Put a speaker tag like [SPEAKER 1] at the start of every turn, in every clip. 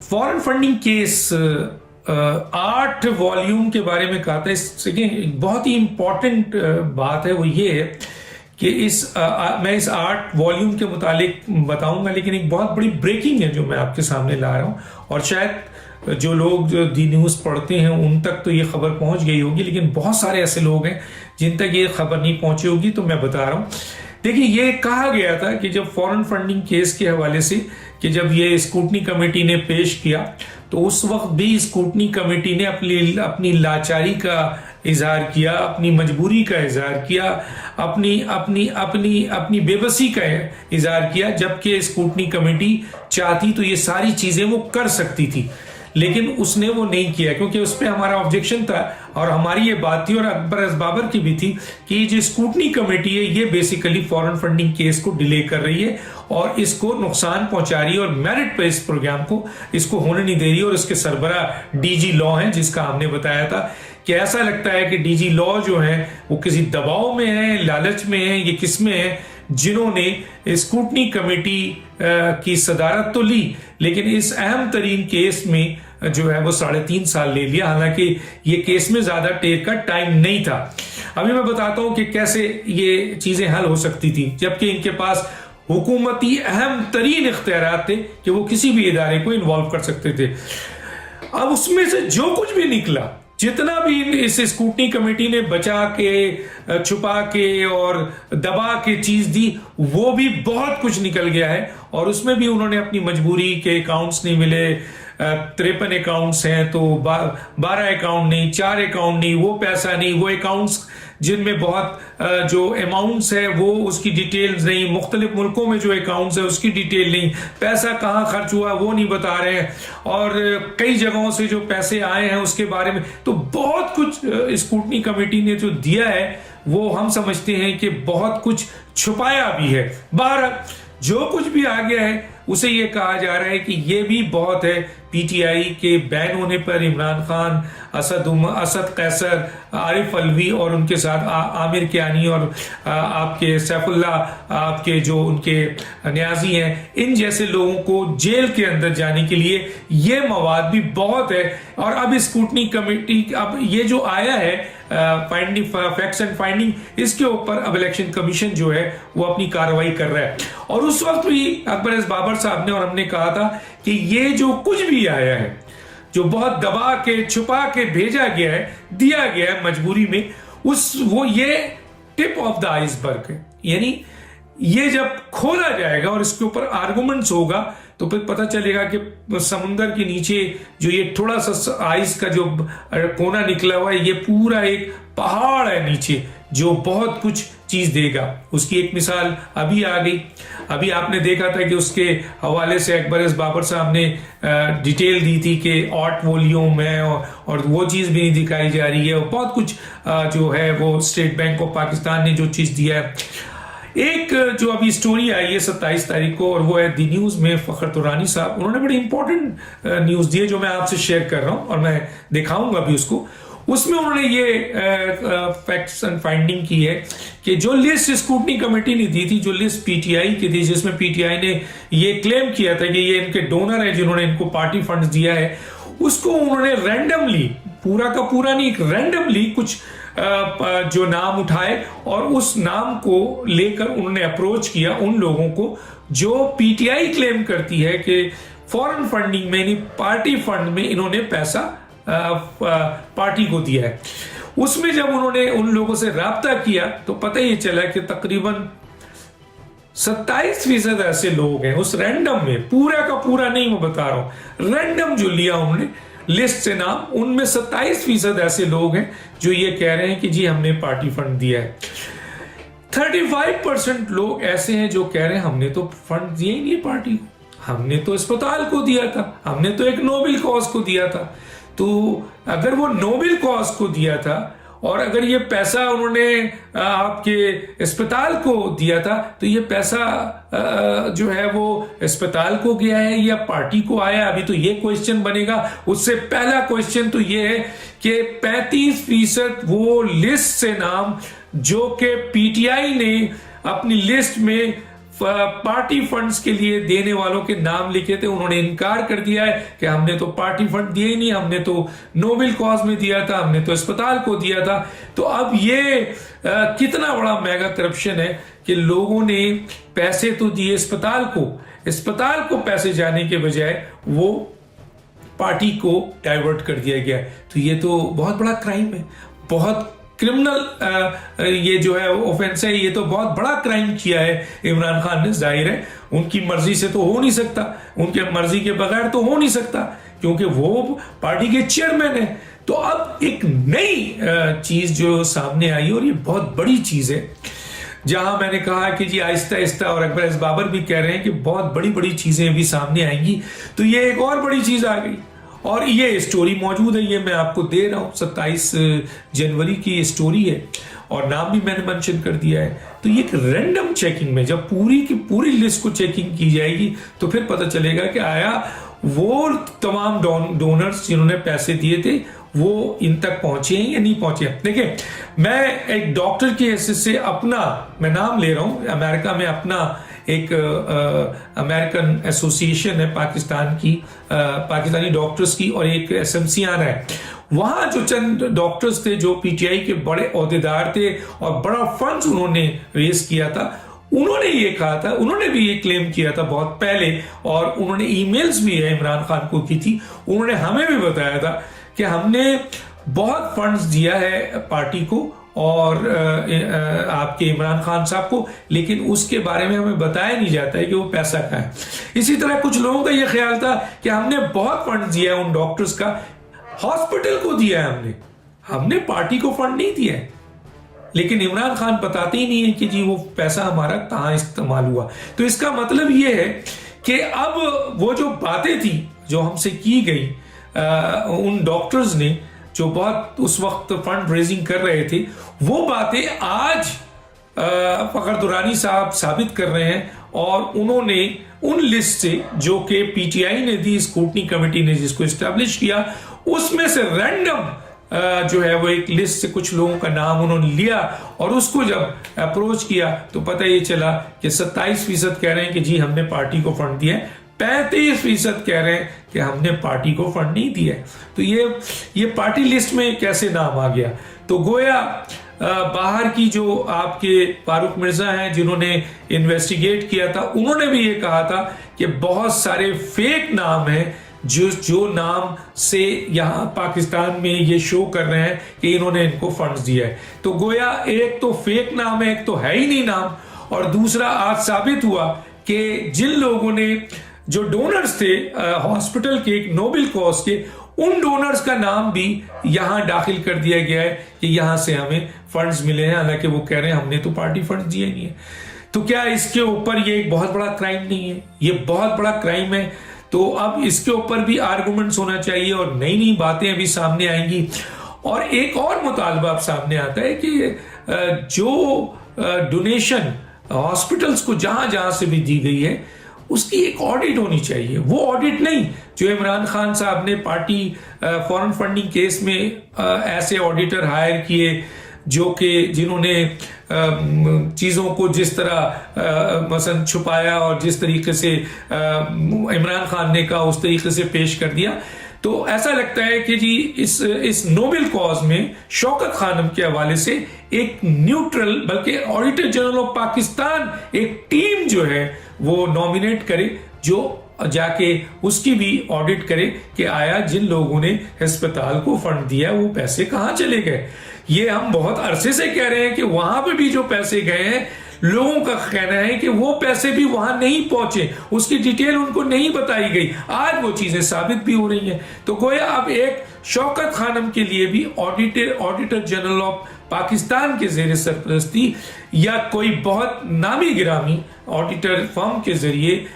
[SPEAKER 1] Foreign funding case 8 volume के बारे में कहा था। एक बहुत ही इंपॉर्टेंट बात है, वो ये है कि मैं इस 8 वॉल्यूम के मुतालिक बताऊंगा, लेकिन एक बहुत बड़ी ब्रेकिंग है जो मैं आपके सामने ला रहा हूं, और शायद जो लोग जो दी न्यूज़ पढ़ते हैं उन तक तो ये खबर पहुंच गई होगी, लेकिन बहुत सारे ऐसे लोग हैं जिन तक ये खबर नहीं पहुंची होगी, तो मैं बता रहा हूं। देखिए, ये कहा गया था कि जब फॉरेन फंडिंग केस के हवाले से कि जब ये स्क्रूटनी कमेटी ने पेश किया, तो उस वक्त भी स्क्रूटनी कमेटी ने अपनी लाचारी का इजहार किया, अपनी मजबूरी का इजहार किया, अपनी अपनी अपनी अपनी बेबसी का इजहार किया। जबकि स्क्रूटनी कमेटी चाहती तो ये सारी चीजें वो कर सकती थी, लेकिन उसने वो नहीं किया, क्योंकि उस पर हमारा ऑब्जेक्शन था और हमारी ये बात थी और अकबर बाबर की भी थी कि ये जो स्क्रूटनी कमेटी है ये बेसिकली फॉरेन फंडिंग केस को डिले कर रही है और इसको नुकसान पहुंचा रही है और मेरिट पे इस प्रोग्राम को इसको होने नहीं दे रही है। और इसके सरबरा डीजी लॉ है, जिसका हमने बताया था कि ऐसा लगता है कि डीजी लॉ जो है वो किसी दबाव में है, लालच में है, ये किस में है, जिन्होंने स्क्रूटनी कमेटी की सदारत तो ली, लेकिन इस अहम तरीन केस में जो है वो 3.5 साल ले लिया। हालांकि ये केस में ज्यादा टेक का टाइम नहीं था। अभी मैं बताता हूं कि कैसे ये चीजें हल हो सकती थी, जबकि इनके पास हुकूमती अहम तरीन इख्तियार थे कि वो किसी भी इदारे को इन्वॉल्व कर सकते थे। अब उसमें से जो कुछ भी निकला, जितना भी इस स्क्रूटनी कमेटी ने बचा के, छुपा के और दबा के चीज दी, वो भी बहुत कुछ निकल गया है। और उसमें भी उन्होंने अपनी मजबूरी के अकाउंट्स नहीं मिले, 53 अकाउंट्स हैं तो 12 अकाउंट नहीं, 4 अकाउंट नहीं, वो पैसा नहीं, वो अकाउंट्स जिनमें बहुत जो अमाउंट्स है वो उसकी डिटेल्स नहीं, मुख्तलिफ मुल्कों में जो अकाउंट्स है उसकी डिटेल नहीं, पैसा कहाँ खर्च हुआ वो नहीं बता रहे हैं, और कई जगहों से जो पैसे आए हैं उसके बारे में तो बहुत कुछ स्क्रूटनी कमेटी ने जो दिया है वो हम समझते हैं कि बहुत कुछ छुपाया भी है। बाहर जो कुछ भी आ गया है उसे ये कहा जा रहा है कि ये भी बहुत है। पीटीआई के बैन होने पर इमरान खान, असद कैसर, आरिफ अलवी और उनके साथ आमिर कियानी और आपके सैफुल्ला, आपके जो उनके न्याजी हैं, इन जैसे लोगों को जेल के अंदर जाने के लिए ये मवाद भी बहुत है। और अब स्क्रूटनी कमेटी, अब ये जो आया है फाइंडिंग, फैक्ट्स एंड फाइंडिंग, इसके ऊपर अब इलेक्शन कमीशन जो है वो अपनी कार्रवाई कर रहा है। और उस वक्त भी अकबर बाबर साहब ने और हमने कहा था कि ये जो कुछ भी आया है, जो बहुत दबा के छुपा के भेजा गया है, दिया गया है मजबूरी में, वो ये टिप ऑफ द आइसबर्ग है। यानी ये जब खोला जाएगा और इसके ऊपर आर्गुमेंट्स होगा तो फिर पता चलेगा कि समुंदर के नीचे जो ये थोड़ा सा आइस का जो कोना निकला हुआ है, ये पूरा एक पहाड़ है नीचे जो बहुत कुछ चीज देगा। उसकी एक मिसाल अभी आ गई। अभी आपने देखा था कि उसके हवाले से अकबर बाबर साहब ने डिटेल दी थी कि 8 वॉल्यूम है और वो चीज भी नहीं दिखाई जा रही है, और बहुत कुछ जो है वो स्टेट बैंक ऑफ पाकिस्तान ने जो चीज दिया है। एक जो अभी स्टोरी आई है 27 तारीख को, और वो है दी न्यूज में फखर तुरानी साहब, उन्होंने बड़ी इंपॉर्टेंट न्यूज दी है जो मैं आपसे शेयर कर रहा हूं और मैं दिखाऊंगा अभी उसको। उसमें उन्होंने ये फैक्ट्स एंड फाइंडिंग की है कि जो लिस्ट स्क्रूटनी कमेटी ने दी थी, जो लिस्ट पीटीआई की थी, जिसमें पीटीआई ने ये क्लेम किया था कि ये इनके डोनर है जिन्होंने इनको पार्टी फंड दिया है, उसको उन्होंने रैंडमली, पूरा का पूरा नहीं, रैंडमली कुछ जो नाम उठाए और उस नाम को लेकर उन्होंने अप्रोच किया उन लोगों को जो पीटीआई क्लेम करती है कि फॉरेन फंडिंग में, पार्टी फंड में इन्होंने पैसा पार्टी को दिया है। उसमें जब उन्होंने उन लोगों से राब्ता किया तो पता ही चला कि तकरीबन 27% ऐसे लोग हैं उस रैंडम में, पूरा का पूरा नहीं मैं बता रहा हूं, रैंडम जो लिया उन्होंने लिस्ट से नाम, उनमें 27% ऐसे लोग हैं जो ये कह रहे हैं कि जी हमने पार्टी फंड दिया है। 35% लोग ऐसे हैं जो कह रहे हैं हमने तो फंड दिया ही नहीं पार्टी को, हमने तो अस्पताल को दिया था, हमने तो एक नोबेल कॉज को दिया था। तो अगर वो नोबेल कॉज को दिया था और अगर ये पैसा उन्होंने आपके अस्पताल को दिया था, तो ये पैसा जो है वो अस्पताल को गया है या पार्टी को आया? अभी तो ये क्वेश्चन बनेगा। उससे पहला क्वेश्चन तो ये है कि 35% वो लिस्ट से नाम जो कि पीटीआई ने अपनी लिस्ट में पार्टी फंड्स के लिए देने वालों के नाम लिखे थे, उन्होंने इनकार कर दिया है कि हमने तो पार्टी फंड दिए ही नहीं, हमने तो नोबेल कॉज में दिया था, हमने तो अस्पताल को दिया था। तो अब ये कितना बड़ा मेगा करप्शन है कि लोगों ने पैसे तो दिए अस्पताल को पैसे जाने के बजाय वो पार्टी को डाइवर्ट कर दिया गया। तो ये तो बहुत बड़ा क्राइम है, बहुत क्रिमिनल ये जो है ऑफेंस है, ये तो बहुत बड़ा क्राइम किया है इमरान खान ने। जाहिर है उनकी मर्जी से तो हो नहीं सकता, उनके मर्जी के बगैर तो हो नहीं सकता, क्योंकि वो पार्टी के चेयरमैन है। तो अब एक नई चीज जो सामने आई और ये बहुत बड़ी चीज है, जहां मैंने कहा कि जी आहिस्ता आहिस्ता, और अकबर एस बाबर भी कह रहे हैं कि बहुत बड़ी बड़ी चीजें भी सामने आएंगी। तो ये एक और बड़ी चीज आ गई और ये स्टोरी मौजूद है, ये मैं आपको दे रहा हूं। 27 जनवरी की स्टोरी है और नाम भी मैंने मेंशन कर दिया है। तो ये एक रैंडम चेकिंग में जब पूरी की पूरी लिस्ट को चेकिंग की जाएगी तो फिर पता चलेगा कि आया वो तमाम डोनर्स जिन्होंने पैसे दिए थे वो इन तक पहुंचे हैं या नहीं पहुंचे। देखिए, मैं एक डॉक्टर की हैसियत से अपना, मैं नाम ले रहा हूं, अमेरिका में अपना एक अमेरिकन एसोसिएशन है पाकिस्तान की, पाकिस्तानी डॉक्टर्स की, और एक एसएमसीआर है। वहां जो चंद डॉक्टर्स थे जो पीटीआई के बड़े ओहदेदार थे और बड़ा फंड्स उन्होंने रेज किया था, उन्होंने ये कहा था, उन्होंने भी ये क्लेम किया था बहुत पहले, और उन्होंने ईमेल्स भी है इमरान खान को की थी। उन्होंने हमें भी बताया था कि हमने बहुत फंड्स दिया है पार्टी को और आपके इमरान खान साहब को, लेकिन उसके बारे में हमें बताया नहीं जाता है कि वो पैसा कहाँ है। इसी तरह कुछ लोगों का ये ख्याल था कि हमने बहुत फंड दिया है उन डॉक्टर्स का, हॉस्पिटल को दिया है हमने पार्टी को फंड नहीं दिया है। लेकिन इमरान खान बताते ही नहीं है कि जी वो पैसा हमारा कहां इस्तेमाल हुआ। तो इसका मतलब ये है कि अब वो जो बातें थी जो हमसे की गई उन डॉक्टर्स ने जो बहुत उस वक्त फंड रेजिंग कर रहे थे, वो बातें आज फखर दुरानी साहब साबित कर रहे हैं। और उन्होंने उन लिस्ट से जो कि पीटीआई ने दी, स्क्रूटनी कमेटी ने जिसको एस्टेब्लिश किया, उसमें से रैंडम जो है वो एक लिस्ट से कुछ लोगों का नाम उन्होंने लिया और उसको जब अप्रोच किया तो पता ये चला कि 27% कह रहे हैं कि जी हमने पार्टी को फंड दिया है, 35% कह रहे हैं कि हमने पार्टी को फंड नहीं दिया है। तो ये पार्टी लिस्ट में कैसे नाम आ गया? तो गोया बाहर की जो आपके फारूक मिर्जा हैं जिन्होंने इन्वेस्टिगेट किया था, उन्होंने भी ये कहा था कि बहुत सारे फेक नाम हैं जो नाम से यहां पाकिस्तान में ये शो कर रहे हैं कि इन्होंने इनको फंड्स दिया है। तो गोया एक तो फेक नाम है, एक तो है ही नहीं नाम, और दूसरा आज साबित हुआ कि जिन लोगों ने, जो डोनर्स थे हॉस्पिटल के, एक नोबेल कॉज के, उन डोनर्स का नाम भी यहां दाखिल कर दिया गया है कि यहां से हमें फंड्स मिले हैं, हालांकि वो कह रहे हैं हमने तो पार्टी फंड्स दिए नहीं है। तो क्या इसके ऊपर ये एक बहुत बड़ा क्राइम नहीं है? ये बहुत बड़ा क्राइम है। तो अब इसके ऊपर भी आर्गुमेंट्स होना चाहिए और नई नई बातें अभी सामने आएंगी। और एक और मुतालबा अब सामने आता है कि जो डोनेशन हॉस्पिटल्स को जहां जहां से भी दी गई है उसकी एक ऑडिट होनी चाहिए। वो ऑडिट नहीं जो इमरान खान साहब ने पार्टी फॉरेन फंडिंग केस में ऐसे ऑडिटर हायर किए जो कि जिन्होंने चीज़ों को जिस तरह मसलन छुपाया और जिस तरीके से इमरान खान ने कहा उस तरीके से पेश कर दिया। तो ऐसा लगता है कि जी इस नोबेल कॉज में शौकत खानम के हवाले से एक न्यूट्रल, बल्कि ऑडिटर जनरल ऑफ पाकिस्तान एक टीम जो है वो नॉमिनेट करे, जो जाके उसकी भी ऑडिट करे कि आया जिन लोगों ने अस्पताल को फंड दिया वो पैसे कहां चले गए। ये हम बहुत अरसे से कह रहे हैं कि वहां पे भी जो पैसे गए हैं, लोगों का कहना है कि वो पैसे भी वहां नहीं पहुंचे, उसकी डिटेल उनको नहीं बताई गई। आज वो चीजें साबित भी हो रही हैं। तो गोया अब एक शौकत खानम के लिए भी ऑडिटर जनरल ऑफ पाकिस्तान के ज़ेरे सरपरस्ती या कोई बहुत नामी गिरामी ऑडिटर फर्म के जरिए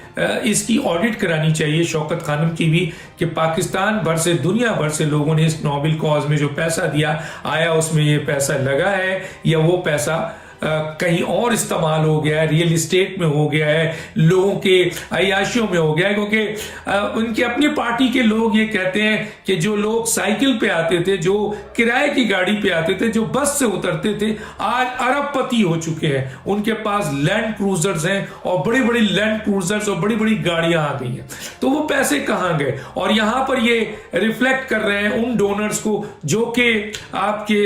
[SPEAKER 1] इसकी ऑडिट करानी चाहिए शौकत खानम की भी, कि पाकिस्तान भर से, दुनिया भर से लोगों ने इस नोबेल कॉज में जो पैसा दिया, आया उसमें ये पैसा लगा है या वो पैसा कहीं और इस्तेमाल हो गया है, रियल एस्टेट में हो गया है, लोगों के अय्याशियों में हो गया है, क्योंकि उनकी अपनी पार्टी के लोग ये कहते हैं कि जो लोग साइकिल पे आते थे, जो किराए की गाड़ी पे आते थे, जो बस से उतरते थे, आज अरबपति हो चुके हैं। उनके पास लैंड क्रूजर्स हैं और बड़ी बड़ी लैंड क्रूजर्स और बड़ी बड़ी गाड़ियां आ गई हैं। तो वो पैसे कहां गए? और यहां पर ये रिफ्लेक्ट कर रहे हैं उन डोनर्स को जो कि आपके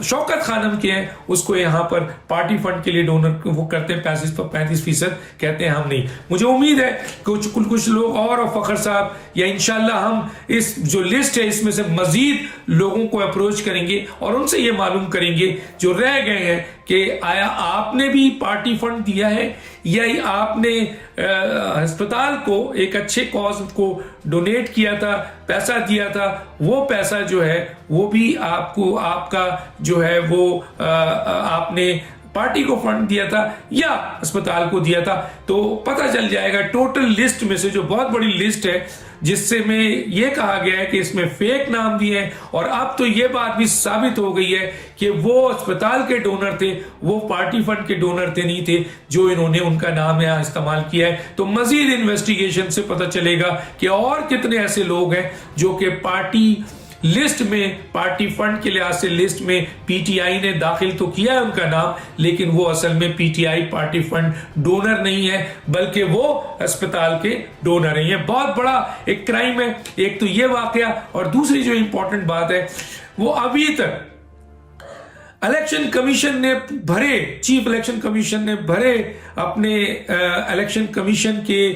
[SPEAKER 1] शौकत खानम के हैं, उसको यहां पर पार्टी फंड के लिए डोनर वो करते हैं 35% कहते हैं हम नहीं। मुझे उम्मीद है कुछ लोग और फखर साहब या इंशाल्लाह हम इस जो लिस्ट है इसमें से मजीद लोगों को अप्रोच करेंगे और उनसे ये मालूम करेंगे जो रह गए हैं कि आया आपने भी पार्टी फंड दिया है या आपने अस्पताल को एक अच्छे कॉज को डोनेट किया था, पैसा दिया था, वो पैसा जो है वो भी आपको आपका जो है वो आपने पार्टी को फंड दिया था या अस्पताल को दिया था। तो पता चल जाएगा टोटल लिस्ट में से, जो बहुत बड़ी लिस्ट है, जिससे में ये कहा गया है कि इसमें फेक नाम दिए हैं। और अब तो ये बात भी साबित हो गई है कि वो अस्पताल के डोनर थे, वो पार्टी फंड के डोनर थे नहीं थे, जो इन्होंने उनका नाम यहाँ इस्तेमाल किया है। तो मजीद इन्वेस्टिगेशन से पता चलेगा कि और कितने ऐसे लोग हैं जो कि पार्टी लिस्ट में, पार्टी फंड के लिहाज से लिस्ट में पीटीआई ने दाखिल तो किया है उनका नाम, लेकिन वो असल में पीटीआई पार्टी फंड डोनर नहीं है, बल्कि वो अस्पताल के डोनर हैं। ये बहुत बड़ा एक क्राइम है। एक तो ये वाकया, और दूसरी जो इंपॉर्टेंट बात है वो अभी तक इलेक्शन कमीशन ने भरे, चीफ इलेक्शन कमीशन ने भरे अपने इलेक्शन कमीशन के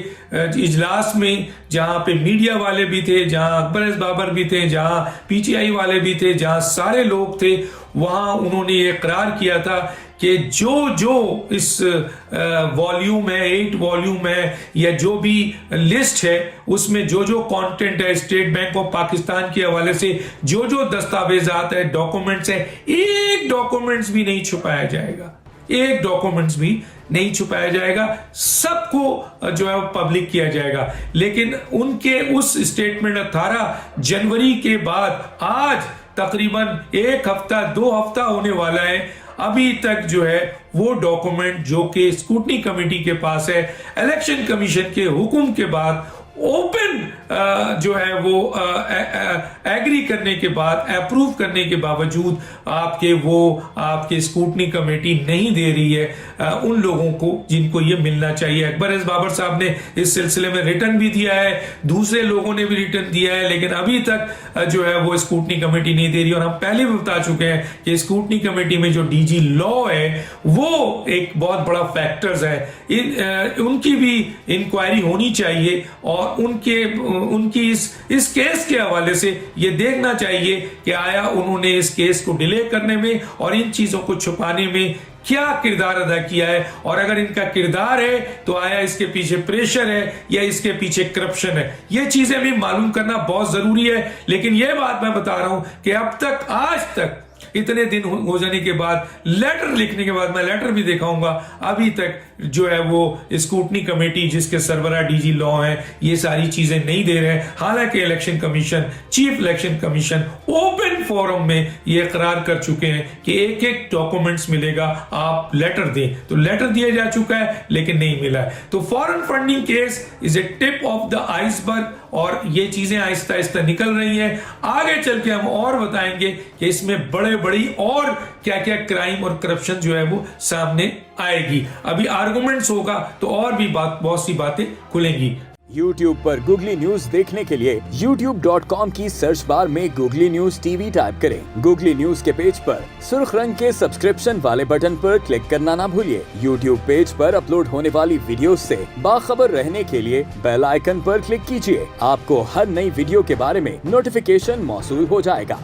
[SPEAKER 1] इजलास में, जहां पे मीडिया वाले भी थे, जहां अकबर बाबर भी थे, जहां पीटीआई वाले भी थे, जहां सारे लोग थे, वहां उन्होंने ये इकरार किया था कि जो इस वॉल्यूम है, 8 वॉल्यूम है, या जो भी लिस्ट है, उसमें जो कंटेंट है, स्टेट बैंक ऑफ पाकिस्तान के हवाले से जो दस्तावेजात है, डॉक्यूमेंट्स है, एक डॉक्यूमेंट्स भी नहीं छुपाया जाएगा, एक डॉक्यूमेंट्स भी नहीं छुपाया जाएगा, सबको जो है वो पब्लिक किया जाएगा। लेकिन उनके उस स्टेटमेंट 18 जनवरी के बाद आज तकरीबन 1 हफ्ता 2 हफ्ता होने वाला है, अभी तक जो है वो डॉक्यूमेंट जो कि स्क्रूटनी कमेटी के पास है, इलेक्शन कमीशन के हुक्म के बाद ओपन जो है वो एग्री करने के बाद, अप्रूव करने के बावजूद आपके स्क्रूटनी कमेटी नहीं दे रही है उन लोगों को जिनको ये मिलना चाहिए। अकबर बाबर साहब ने इस सिलसिले में रिटर्न भी दिया है, दूसरे लोगों ने भी रिटर्न दिया है, लेकिन अभी तक जो है वो स्क्रूटनी कमेटी नहीं दे रही। और हम पहले भी बता चुके हैं कि स्क्रूटनी कमेटी में जो डीजी लॉ है वो एक बहुत बड़ा फैक्टर्स है, उनकी भी इंक्वायरी होनी चाहिए और उनकी इस केस के हवाले से ये देखना चाहिए कि आया उन्होंने इस केस को डिले करने में और इन चीजों को छुपाने में क्या किरदार अदा किया है, और अगर इनका किरदार है तो आया इसके पीछे प्रेशर है या इसके पीछे करप्शन है। ये चीजें भी मालूम करना बहुत जरूरी है। लेकिन यह बात मैं बता रहा हूं कि अब तक, आज तक, इतने दिन हो जाने के बाद, लेटर लिखने के बाद, मैं लेटर भी दिखाऊंगा, अभी तक जो है वो स्क्रूटनी कमेटी जिसके सरबराह डीजी लॉ है, ये सारी चीजें नहीं दे रहे हैं। हालांकि election commission, chief election commission open forum में ये इकरार कर चुके हैं कि एक एक डॉक्यूमेंट्स मिलेगा, आप लेटर दें। तो लेटर दिया जा चुका है लेकिन नहीं मिला है। तो foreign funding case is a tip of the iceberg, और ये चीजें आहिस्ता आहिस्ता निकल रही हैं। आगे चल के हम और बताएंगे कि इसमें बड़ी और क्या क्या क्राइम और करप्शन जो है वो सामने आएगी। अभी आर्गुमेंट्स होगा तो और भी बहुत सी बातें खुलेंगी।
[SPEAKER 2] YouTube पर गूगली न्यूज देखने के लिए youtube.com की सर्च बार में गूगली न्यूज टीवी टाइप करें। गूगली न्यूज के पेज पर सुर्ख रंग के सब्सक्रिप्शन वाले बटन पर क्लिक करना ना भूलिए। YouTube पेज पर अपलोड होने वाली वीडियोस से बाखबर रहने के लिए बेल आइकन पर क्लिक कीजिए। आपको हर नई वीडियो के बारे में नोटिफिकेशन मौसूल हो जाएगा।